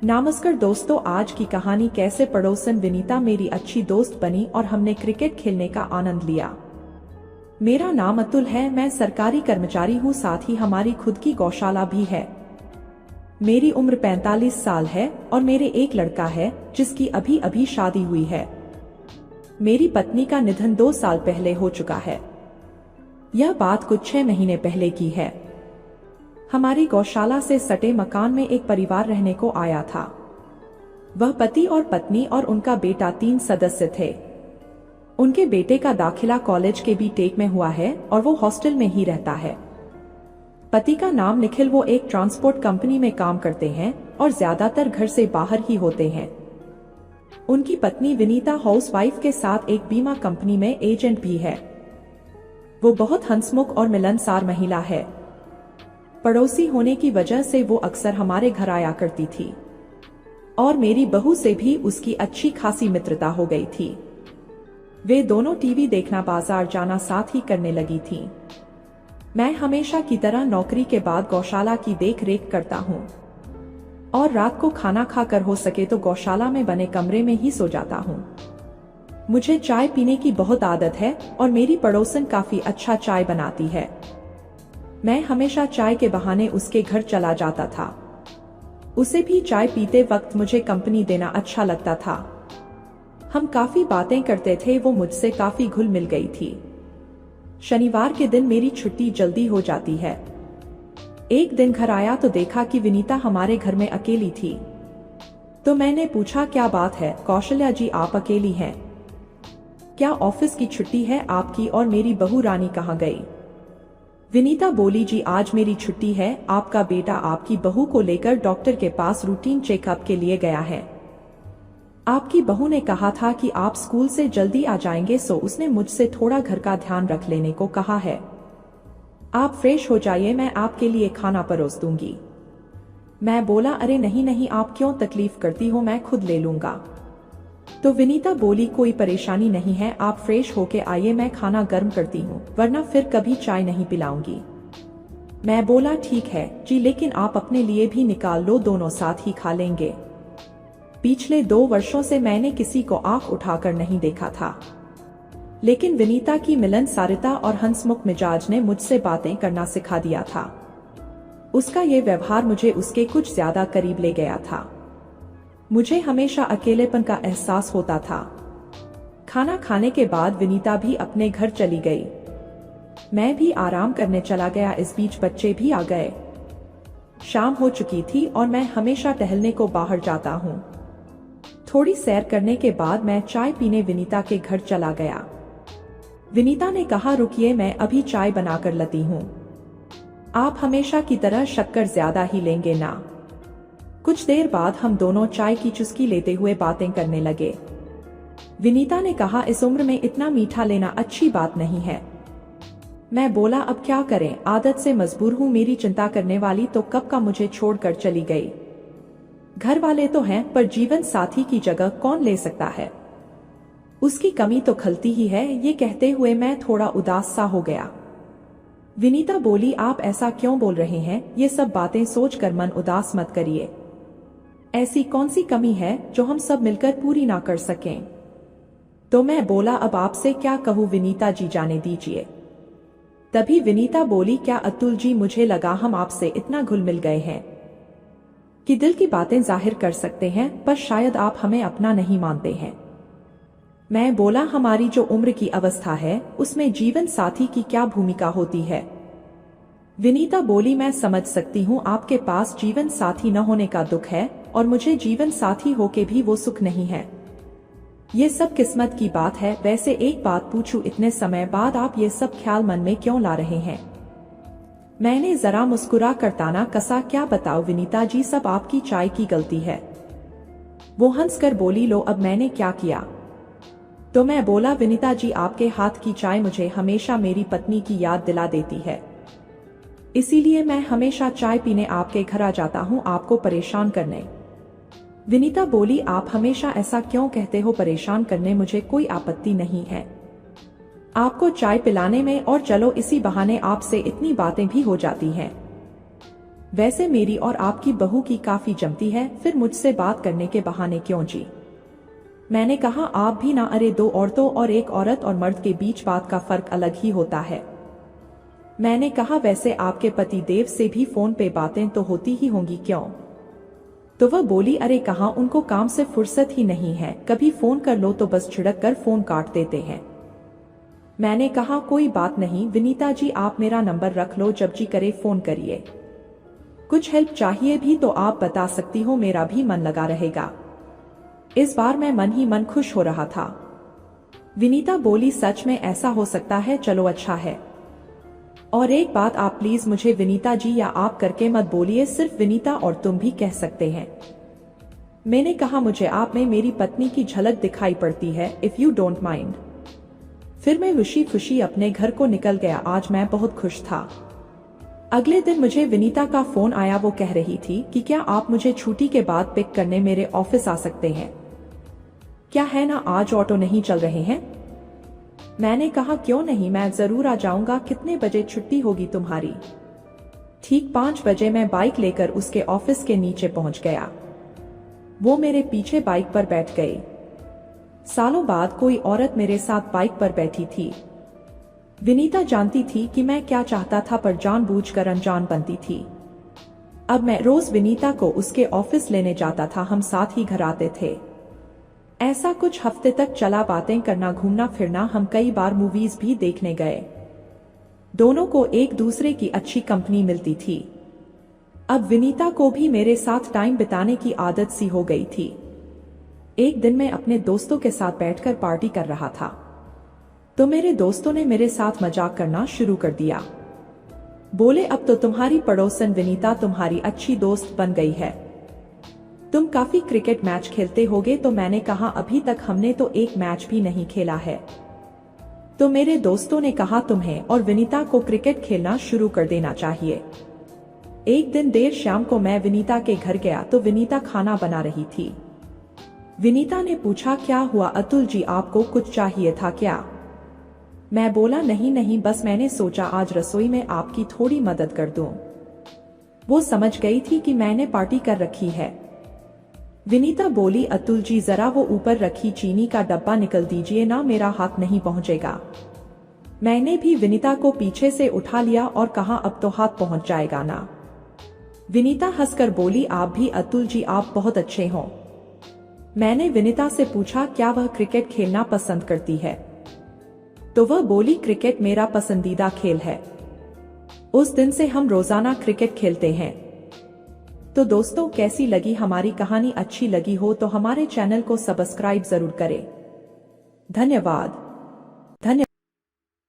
नमस्कार दोस्तों, आज की कहानी कैसे पड़ोसन विनीता मेरी अच्छी दोस्त बनी और हमने क्रिकेट खेलने का आनंद लिया। मेरा नाम अतुल है, मैं सरकारी कर्मचारी हूँ, साथ ही हमारी खुद की गौशाला भी है। मेरी उम्र 45 साल है और मेरे एक लड़का है जिसकी अभी अभी शादी हुई है। मेरी पत्नी का निधन 2 साल पहले हो चुका है। यह बात कुछ 6 महीने पहले की है। हमारी गौशाला से सटे मकान में एक परिवार रहने को आया था। वह पति और पत्नी और उनका बेटा 3 सदस्य थे। उनके बेटे का दाखिला कॉलेज के B.Tech में हुआ है और वो हॉस्टल में ही रहता है। पति का नाम निखिल, वो एक ट्रांसपोर्ट कंपनी में काम करते हैं और ज्यादातर घर से बाहर ही होते हैं। उनकी पत्नी विनीता हाउसवाइफ के साथ एक बीमा कंपनी में एजेंट भी है। वो बहुत हंसमुख और मिलनसार महिला है। पड़ोसी होने की वजह से वो अक्सर हमारे घर आया करती थी और मेरी बहू से भी उसकी अच्छी खासी मित्रता हो गई थी। वे दोनों टीवी देखना, बाजार जाना साथ ही करने लगी थी। मैं हमेशा की तरह नौकरी के बाद गौशाला की देख रेख करता हूँ और रात को खाना खाकर हो सके तो गौशाला में बने कमरे में ही सो जाता हूँ। मुझे चाय पीने की बहुत आदत है और मेरी पड़ोसन काफी अच्छा चाय बनाती है। मैं हमेशा चाय के बहाने उसके घर चला जाता था। उसे भी चाय पीते वक्त मुझे कंपनी देना अच्छा लगता था। हम काफी बातें करते थे, वो मुझसे काफी घुल मिल गई थी। शनिवार के दिन मेरी छुट्टी जल्दी हो जाती है। एक दिन घर आया तो देखा कि विनीता हमारे घर में अकेली थी। तो मैंने पूछा, क्या बात है कौशल्या जी, आप अकेली हैं? क्या ऑफिस की छुट्टी है आपकी और मेरी बहू रानी कहाँ गई? विनीता बोली, जी आज मेरी छुट्टी है। आपका बेटा आपकी बहू को लेकर डॉक्टर के पास रूटीन चेकअप के लिए गया है। आपकी बहू ने कहा था कि आप स्कूल से जल्दी आ जाएंगे, सो उसने मुझसे थोड़ा घर का ध्यान रख लेने को कहा है। आप फ्रेश हो जाइए, मैं आपके लिए खाना परोस दूंगी। मैं बोला, अरे नहीं नहीं, आप क्यों तकलीफ करती हो, मैं खुद ले लूंगा। तो विनीता बोली, कोई परेशानी नहीं है, आप फ्रेश होके आइए, मैं खाना गर्म करती हूँ, वरना फिर कभी चाय नहीं पिलाऊंगी। मैं बोला, ठीक है जी, लेकिन आप अपने लिए भी निकाल लो, दोनों साथ ही खा लेंगे। पिछले 2 वर्षों से मैंने किसी को आंख उठाकर नहीं देखा था, लेकिन विनीता की मिलनसारिता और हंसमुख मिजाज ने मुझसे बातें करना सिखा दिया था। उसका ये व्यवहार मुझे उसके कुछ ज्यादा करीब ले गया था। मुझे हमेशा अकेलेपन का एहसास होता था। खाना खाने के बाद विनीता भी अपने घर चली गई। मैं भी आराम करने चला गया। इस बीच बच्चे भी आ गए। शाम हो चुकी थी और मैं हमेशा टहलने को बाहर जाता हूँ। थोड़ी सैर करने के बाद मैं चाय पीने विनीता के घर चला गया। विनीता ने कहा, रुकिए, मैं अभी चाय बनाकर लाती हूँ। आप हमेशा की तरह शक्कर ज्यादा ही लेंगे ना? कुछ देर बाद हम दोनों चाय की चुस्की लेते हुए बातें करने लगे। विनीता ने कहा, इस उम्र में इतना मीठा लेना अच्छी बात नहीं है। मैं बोला, अब क्या करें, आदत से मजबूर हूँ। मेरी चिंता करने वाली तो कब का मुझे छोड़कर चली गई। घर वाले तो हैं, पर जीवन साथी की जगह कौन ले सकता है? उसकी कमी तो खलती ही है। ये कहते हुए मैं थोड़ा उदास सा हो गया। विनीता बोली, आप ऐसा क्यों बोल रहे हैं? ये सब बातें सोचकर मन उदास मत करिए। ऐसी कौन सी कमी है जो हम सब मिलकर पूरी ना कर सकें? तो मैं बोला, अब आपसे क्या कहूँ विनीता जी, जाने दीजिए। तभी विनीता बोली, क्या अतुल जी, मुझे लगा हम आपसे इतना घुल मिल गए हैं कि दिल की बातें जाहिर कर सकते हैं, पर शायद आप हमें अपना नहीं मानते हैं। मैं बोला, हमारी जो उम्र की अवस्था है उसमें जीवन साथी की क्या भूमिका होती है? विनीता बोली, मैं समझ सकती हूँ आपके पास जीवन साथी न होने का दुख है और मुझे जीवन साथी होके भी वो सुख नहीं है। ये सब किस्मत की बात है। वैसे एक बात पूछूं, इतने समय बाद आप ये सब ख्याल मन में क्यों ला रहे हैं? मैंने जरा मुस्कुरा कर ताना कसा, क्या बताओ विनीता जी, सब आपकी चाय की गलती है। वो हंसकर बोली, लो अब मैंने क्या किया? तो मैं बोला, विनीता जी, आपके हाथ की चाय मुझे हमेशा मेरी पत्नी की याद दिला देती है, इसीलिए मैं हमेशा चाय पीने आपके घर आ जाता हूँ, आपको परेशान करने। विनीता बोली, आप हमेशा ऐसा क्यों कहते हो? परेशान करने मुझे कोई आपत्ति नहीं है, आपको चाय पिलाने में, और चलो इसी बहाने आपसे इतनी बातें भी हो जाती हैं। वैसे मेरी और आपकी बहू की काफी जमती है, फिर मुझसे बात करने के बहाने क्यों जी? मैंने कहा आप भी ना। अरे दो औरतों और एक औरत और मर्द के बीच बात का फर्क अलग ही होता है। मैंने कहा वैसे आपके पति देव से भी फोन पे बातें तो होती ही होंगी क्यों? तो वह बोली अरे कहाँ, उनको काम से फुर्सत ही नहीं है, कभी फोन कर लो तो बस छिड़क कर फोन काट देते हैं। मैंने कहा कोई बात नहीं विनीता जी, आप मेरा नंबर रख लो, जब जी करे फोन करिए। कुछ हेल्प चाहिए भी तो आप बता सकती हो, मेरा भी मन लगा रहेगा। इस बार मैं मन ही मन खुश हो रहा था। विनीता बोली सच में ऐसा हो सकता है, चलो अच्छा है। और एक बात, आप प्लीज मुझे विनीता जी या आप करके मत बोलिए, सिर्फ विनीता और तुम भी कह सकते हैं। मैंने कहा मुझे आप में मेरी पत्नी की झलक दिखाई पड़ती है, इफ यू डोंट माइंड। फिर मैं खुशी खुशी अपने घर को निकल गया। आज मैं बहुत खुश था। अगले दिन मुझे विनीता का फोन आया। वो कह रही थी कि क्या आप मुझे छुट्टी के बाद पिक करने मेरे ऑफिस आ सकते हैं? क्या है ना, आज ऑटो नहीं चल रहे हैं? मैंने कहा क्यों नहीं, मैं जरूर आ जाऊंगा। कितने बजे छुट्टी होगी तुम्हारी? ठीक 5 बजे। मैं बाइक लेकर उसके ऑफिस के नीचे पहुंच गया। वो मेरे पीछे बाइक पर बैठ गई। सालों बाद कोई औरत मेरे साथ बाइक पर बैठी थी। विनीता जानती थी कि मैं क्या चाहता था, पर जानबूझकर अनजान बनती थी। अब मैं रोज विनीता को उसके ऑफिस लेने जाता था, हम साथ ही घर आते थे। ऐसा कुछ हफ्ते तक चला, बातें करना, घूमना फिरना। हम कई बार मूवीज भी देखने गए। दोनों को एक दूसरे की अच्छी कंपनी मिलती थी। अब विनीता को भी मेरे साथ टाइम बिताने की आदत सी हो गई थी। एक दिन मैं अपने दोस्तों के साथ बैठकर पार्टी कर रहा था, तो मेरे दोस्तों ने मेरे साथ मजाक करना शुरू कर दिया। बोले अब तो तुम्हारी पड़ोसन विनीता तुम्हारी अच्छी दोस्त बन गई है, तुम काफी क्रिकेट मैच खेलते होगे। तो मैंने कहा अभी तक हमने तो एक मैच भी नहीं खेला है। तो मेरे दोस्तों ने कहा तुम्हें और विनीता को क्रिकेट खेलना शुरू कर देना चाहिए। एक दिन देर शाम को मैं विनीता के घर गया तो विनीता खाना बना रही थी। विनीता ने पूछा क्या हुआ अतुल जी, आपको कुछ चाहिए था क्या? मैं बोला नहीं नहीं, बस मैंने सोचा आज रसोई में आपकी थोड़ी मदद कर दूं। वो समझ गई थी कि मैंने पार्टी कर रखी है। विनीता बोली अतुल जी जरा वो ऊपर रखी चीनी का डब्बा निकल दीजिए ना, मेरा हाथ नहीं पहुंचेगा। मैंने भी विनीता को पीछे से उठा लिया और कहा अब तो हाथ पहुंच जाएगा ना। विनीता हंसकर बोली आप भी अतुल जी, आप बहुत अच्छे हो। मैंने विनीता से पूछा क्या वह क्रिकेट खेलना पसंद करती है? तो वह बोली क्रिकेट मेरा पसंदीदा खेल है। उस दिन से हम रोजाना क्रिकेट खेलते हैं। तो दोस्तों कैसी लगी हमारी कहानी? अच्छी लगी हो तो हमारे चैनल को सब्सक्राइब जरूर करें। धन्यवाद।